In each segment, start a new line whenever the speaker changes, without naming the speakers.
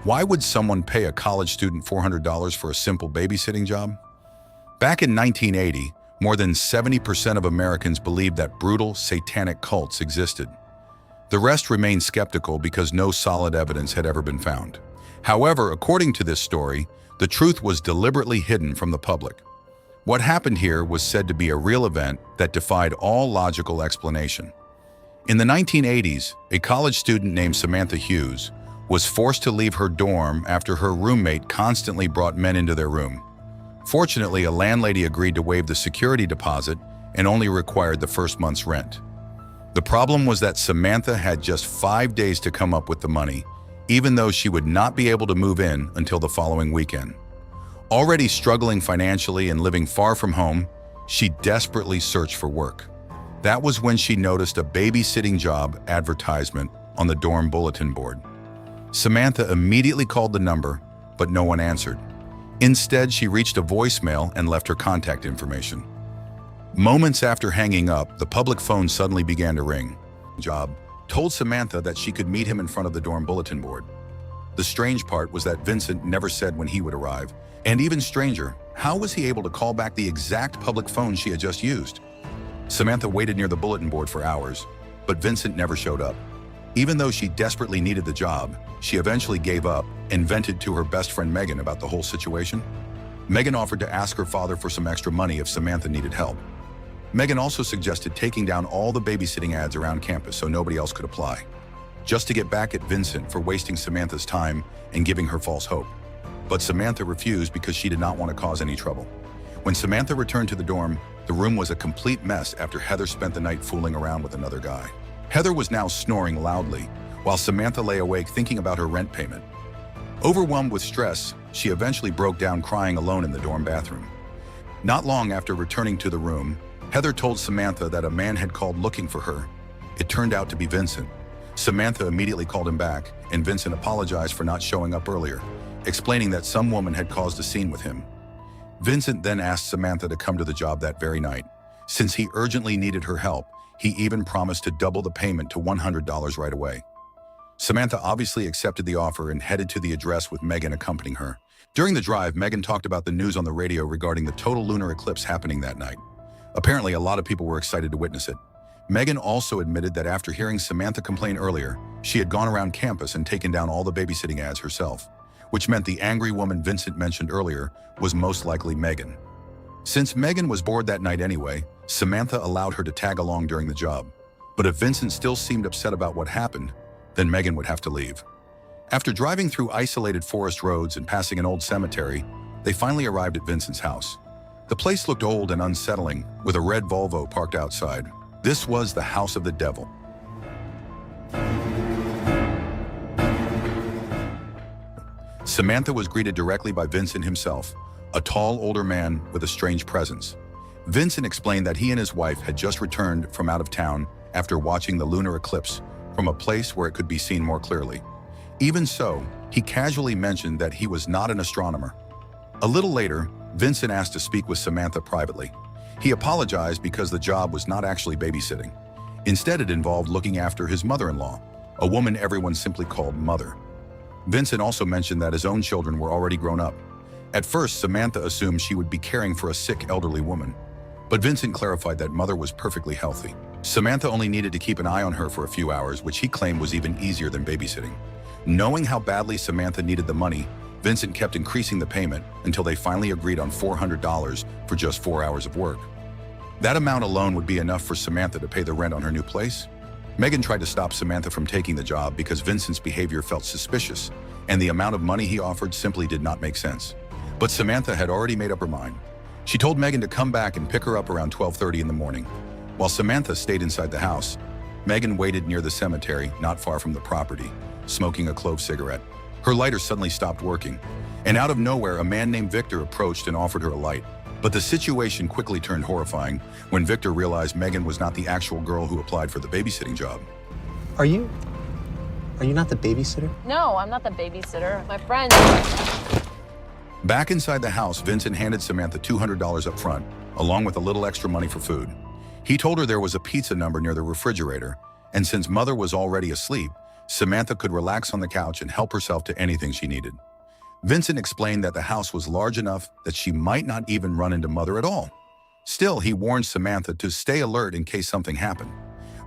Why would someone pay a college student $400 for a simple babysitting job? Back in 1980, more than 70% of Americans believed that brutal, satanic cults existed. The rest remained skeptical because no solid evidence had ever been found. However, according to this story, the truth was deliberately hidden from the public. What happened here was said to be a real event that defied all logical explanation. In the 1980s, a college student named Samantha Hughes was forced to leave her dorm after her roommate constantly brought men into their room. Fortunately, a landlady agreed to waive the security deposit and only required the first month's rent. The problem was that Samantha had just 5 days to come up with the money, even though she would not be able to move in until the following weekend. Already struggling financially and living far from home, she desperately searched for work. That was when she noticed a babysitting job advertisement on the dorm bulletin board. Samantha immediately called the number, but no one answered. Instead, she reached a voicemail and left her contact information. Moments after hanging up, the public phone suddenly began to ring. Job told Samantha that she could meet him in front of the dorm bulletin board. The strange part was that Vincent never said when he would arrive, and even stranger, how was he able to call back the exact public phone she had just used? Samantha waited near the bulletin board for hours, but Vincent never showed up. Even though she desperately needed the job, she eventually gave up and vented to her best friend Megan about the whole situation. Megan offered to ask her father for some extra money if Samantha needed help. Megan also suggested taking down all the babysitting ads around campus so nobody else could apply, just to get back at Vincent for wasting Samantha's time and giving her false hope. But Samantha refused because she did not want to cause any trouble. When Samantha returned to the dorm, the room was a complete mess after Heather spent the night fooling around with another guy. Heather was now snoring loudly, while Samantha lay awake thinking about her rent payment. Overwhelmed with stress, she eventually broke down crying alone in the dorm bathroom. Not long after returning to the room, Heather told Samantha that a man had called looking for her. It turned out to be Vincent. Samantha immediately called him back, and Vincent apologized for not showing up earlier, explaining that some woman had caused a scene with him. Vincent then asked Samantha to come to the job that very night. Since he urgently needed her help, he even promised to double the payment to $100 right away. Samantha obviously accepted the offer and headed to the address with Megan accompanying her. During the drive, Megan talked about the news on the radio regarding the total lunar eclipse happening that night. Apparently, a lot of people were excited to witness it. Megan also admitted that after hearing Samantha complain earlier, she had gone around campus and taken down all the babysitting ads herself, which meant the angry woman Vincent mentioned earlier was most likely Megan. Since Megan was bored that night anyway, Samantha allowed her to tag along during the job. But if Vincent still seemed upset about what happened, then Megan would have to leave. After driving through isolated forest roads and passing an old cemetery, they finally arrived at Vincent's house. The place looked old and unsettling, with a red Volvo parked outside. This was the house of the devil. Samantha was greeted directly by Vincent himself, a tall, older man with a strange presence. Vincent explained that he and his wife had just returned from out of town after watching the lunar eclipse from a place where it could be seen more clearly. Even so, he casually mentioned that he was not an astronomer. A little later, Vincent asked to speak with Samantha privately. He apologized because the job was not actually babysitting. Instead, it involved looking after his mother-in-law, a woman everyone simply called Mother. Vincent also mentioned that his own children were already grown up. At first, Samantha assumed she would be caring for a sick elderly woman, but Vincent clarified that Mother was perfectly healthy. Samantha only needed to keep an eye on her for a few hours, which he claimed was even easier than babysitting. Knowing how badly Samantha needed the money, Vincent kept increasing the payment until they finally agreed on $400 for just 4 hours of work. That amount alone would be enough for Samantha to pay the rent on her new place. Megan tried to stop Samantha from taking the job because Vincent's behavior felt suspicious, and the amount of money he offered simply did not make sense. But Samantha had already made up her mind. She told Megan to come back and pick her up around 12:30 in the morning. While Samantha stayed inside the house, Megan waited near the cemetery, not far from the property, smoking a clove cigarette. Her lighter suddenly stopped working, and out of nowhere, a man named Victor approached and offered her a light. But the situation quickly turned horrifying when Victor realized Megan was not the actual girl who applied for the babysitting job.
Are you not the babysitter?
No, I'm not the babysitter. My friend.
Back inside the house, Vincent handed Samantha $200 up front, along with a little extra money for food. He told her there was a pizza number near the refrigerator, and since Mother was already asleep, Samantha could relax on the couch and help herself to anything she needed. Vincent explained that the house was large enough that she might not even run into Mother at all. Still, he warned Samantha to stay alert in case something happened.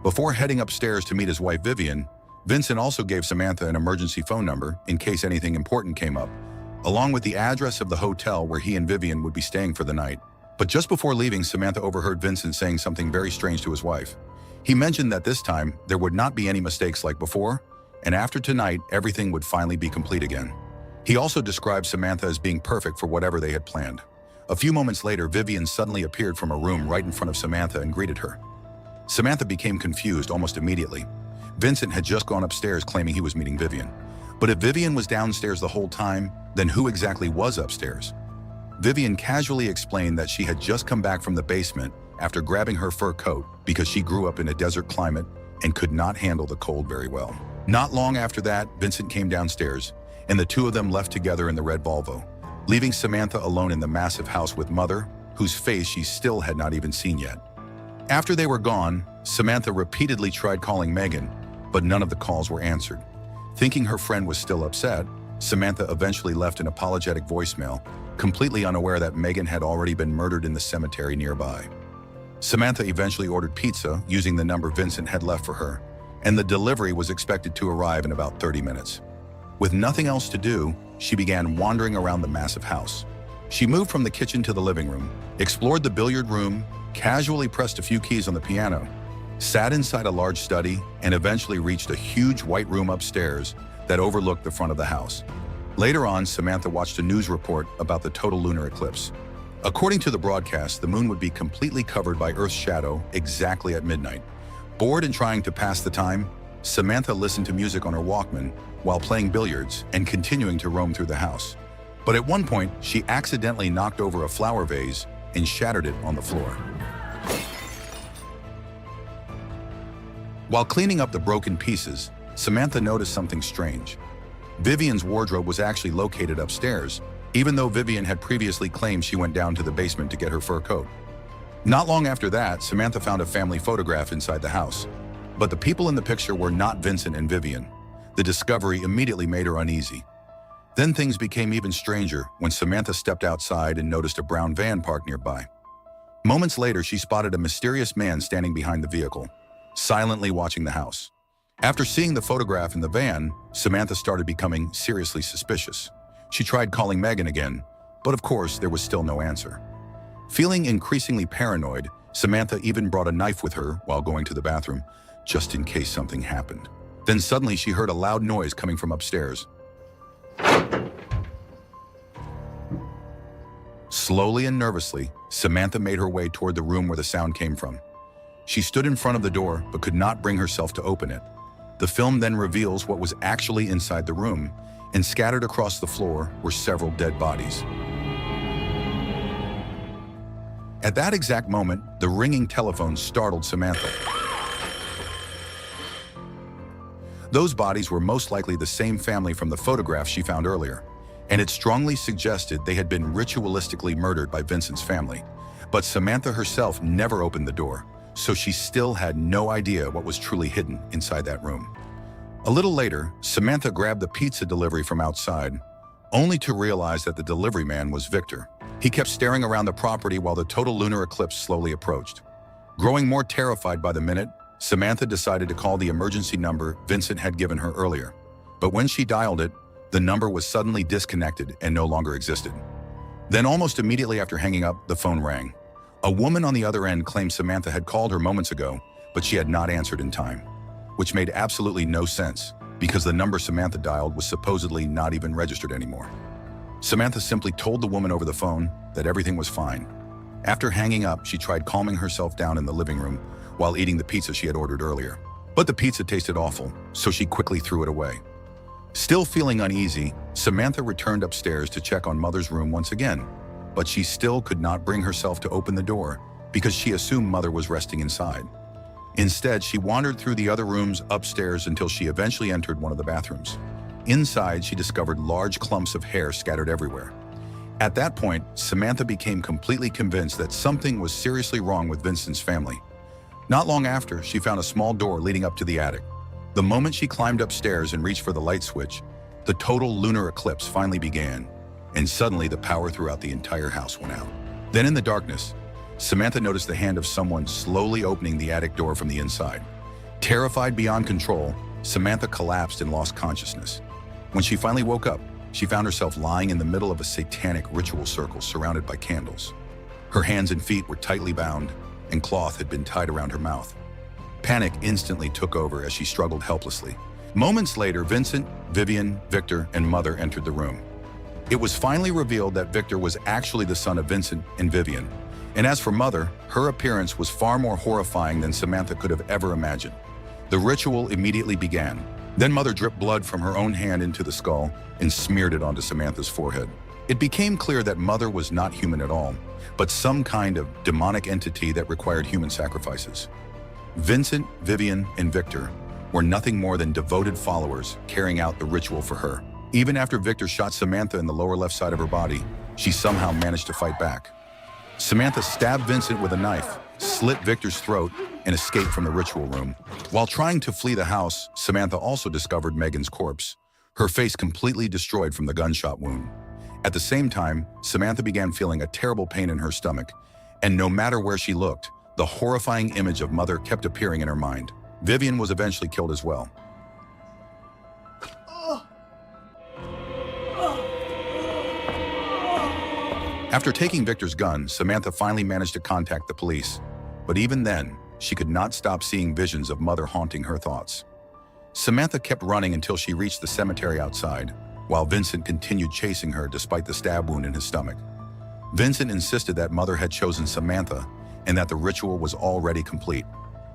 Before heading upstairs to meet his wife Vivian, Vincent also gave Samantha an emergency phone number in case anything important came up, along with the address of the hotel where he and Vivian would be staying for the night. But just before leaving, Samantha overheard Vincent saying something very strange to his wife. He mentioned that this time there would not be any mistakes like before, and after tonight, everything would finally be complete again. He also described Samantha as being perfect for whatever they had planned. A few moments later, Vivian suddenly appeared from a room right in front of Samantha and greeted her. Samantha became confused almost immediately. Vincent had just gone upstairs claiming he was meeting Vivian. But if Vivian was downstairs the whole time, then who exactly was upstairs? Vivian casually explained that she had just come back from the basement after grabbing her fur coat because she grew up in a desert climate and could not handle the cold very well. Not long after that, Vincent came downstairs, and the two of them left together in the red Volvo, leaving Samantha alone in the massive house with Mother, whose face she still had not even seen yet. After they were gone, Samantha repeatedly tried calling Megan, but none of the calls were answered. Thinking her friend was still upset, Samantha eventually left an apologetic voicemail, completely unaware that Megan had already been murdered in the cemetery nearby. Samantha eventually ordered pizza using the number Vincent had left for her, and the delivery was expected to arrive in about 30 minutes. With nothing else to do, she began wandering around the massive house. She moved from the kitchen to the living room, explored the billiard room, casually pressed a few keys on the piano, sat inside a large study, and eventually reached a huge white room upstairs that overlooked the front of the house. Later on, Samantha watched a news report about the total lunar eclipse. According to the broadcast, the moon would be completely covered by Earth's shadow exactly at midnight. Bored and trying to pass the time, Samantha listened to music on her Walkman while playing billiards and continuing to roam through the house. But at one point, she accidentally knocked over a flower vase and shattered it on the floor. While cleaning up the broken pieces, Samantha noticed something strange. Vivian's wardrobe was actually located upstairs, even though Vivian had previously claimed she went down to the basement to get her fur coat. Not long after that, Samantha found a family photograph inside the house. But the people in the picture were not Vincent and Vivian. The discovery immediately made her uneasy. Then things became even stranger when Samantha stepped outside and noticed a brown van parked nearby. Moments later, she spotted a mysterious man standing behind the vehicle, silently watching the house. After seeing the photograph in the van, Samantha started becoming seriously suspicious. She tried calling Megan again, but of course there was still no answer. Feeling increasingly paranoid, Samantha even brought a knife with her while going to the bathroom, just in case something happened. Then suddenly she heard a loud noise coming from upstairs. Slowly and nervously, Samantha made her way toward the room where the sound came from. She stood in front of the door but could not bring herself to open it. The film then reveals what was actually inside the room, and scattered across the floor were several dead bodies. At that exact moment, the ringing telephone startled Samantha. Those bodies were most likely the same family from the photograph she found earlier, and it strongly suggested they had been ritualistically murdered by Vincent's family. But Samantha herself never opened the door, so she still had no idea what was truly hidden inside that room. A little later, Samantha grabbed the pizza delivery from outside, only to realize that the delivery man was Victor. He kept staring around the property while the total lunar eclipse slowly approached. Growing more terrified by the minute, Samantha decided to call the emergency number Vincent had given her earlier. But when she dialed it, the number was suddenly disconnected and no longer existed. Then almost immediately after hanging up, the phone rang. A woman on the other end claimed Samantha had called her moments ago, but she had not answered in time, which made absolutely no sense because the number Samantha dialed was supposedly not even registered anymore. Samantha simply told the woman over the phone that everything was fine. After hanging up, she tried calming herself down in the living room while eating the pizza she had ordered earlier. But the pizza tasted awful, so she quickly threw it away. Still feeling uneasy, Samantha returned upstairs to check on Mother's room once again, but she still could not bring herself to open the door because she assumed Mother was resting inside. Instead, she wandered through the other rooms upstairs until she eventually entered one of the bathrooms. Inside, she discovered large clumps of hair scattered everywhere. At that point, Samantha became completely convinced that something was seriously wrong with Vincent's family. Not long after, she found a small door leading up to the attic. The moment she climbed upstairs and reached for the light switch, the total lunar eclipse finally began, and suddenly the power throughout the entire house went out. Then in the darkness, Samantha noticed the hand of someone slowly opening the attic door from the inside. Terrified beyond control, Samantha collapsed and lost consciousness. When she finally woke up, she found herself lying in the middle of a satanic ritual circle surrounded by candles. Her hands and feet were tightly bound, and cloth had been tied around her mouth. Panic instantly took over as she struggled helplessly. Moments later, Vincent, Vivian, Victor, and Mother entered the room. It was finally revealed that Victor was actually the son of Vincent and Vivian. And as for Mother, her appearance was far more horrifying than Samantha could have ever imagined. The ritual immediately began. Then Mother dripped blood from her own hand into the skull and smeared it onto Samantha's forehead. It became clear that Mother was not human at all, but some kind of demonic entity that required human sacrifices. Vincent, Vivian, and Victor were nothing more than devoted followers carrying out the ritual for her. Even after Victor shot Samantha in the lower left side of her body, she somehow managed to fight back. Samantha stabbed Vincent with a knife, slit Victor's throat, and escaped from the ritual room. While trying to flee the house, Samantha also discovered Megan's corpse, her face completely destroyed from the gunshot wound. At the same time, Samantha began feeling a terrible pain in her stomach, and no matter where she looked, the horrifying image of Mother kept appearing in her mind. Vivian was eventually killed as well. After taking Victor's gun, Samantha finally managed to contact the police. But even then, she could not stop seeing visions of Mother haunting her thoughts. Samantha kept running until she reached the cemetery outside, while Vincent continued chasing her despite the stab wound in his stomach. Vincent insisted that Mother had chosen Samantha and that the ritual was already complete.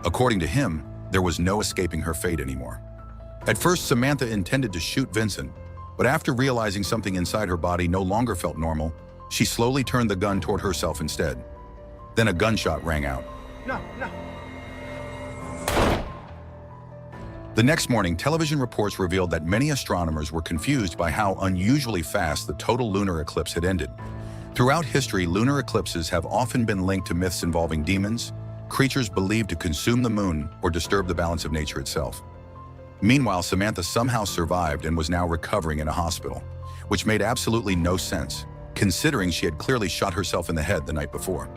According to him, there was no escaping her fate anymore. At first, Samantha intended to shoot Vincent, but after realizing something inside her body no longer felt normal, she slowly turned the gun toward herself instead. Then a gunshot rang out.
No.
The next morning, television reports revealed that many astronomers were confused by how unusually fast the total lunar eclipse had ended. Throughout history, lunar eclipses have often been linked to myths involving demons, creatures believed to consume the moon or disturb the balance of nature itself. Meanwhile, Samantha somehow survived and was now recovering in a hospital, which made absolutely no sense, considering she had clearly shot herself in the head the night before.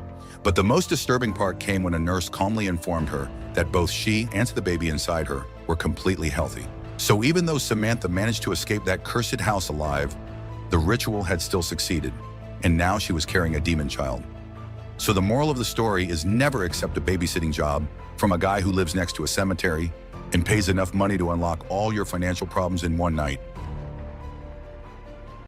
But the most disturbing part came when a nurse calmly informed her that both she and the baby inside her were completely healthy. So even though Samantha managed to escape that cursed house alive, the ritual had still succeeded, and now she was carrying a demon child. So the moral of the story is never accept a babysitting job from a guy who lives next to a cemetery and pays enough money to unlock all your financial problems in one night.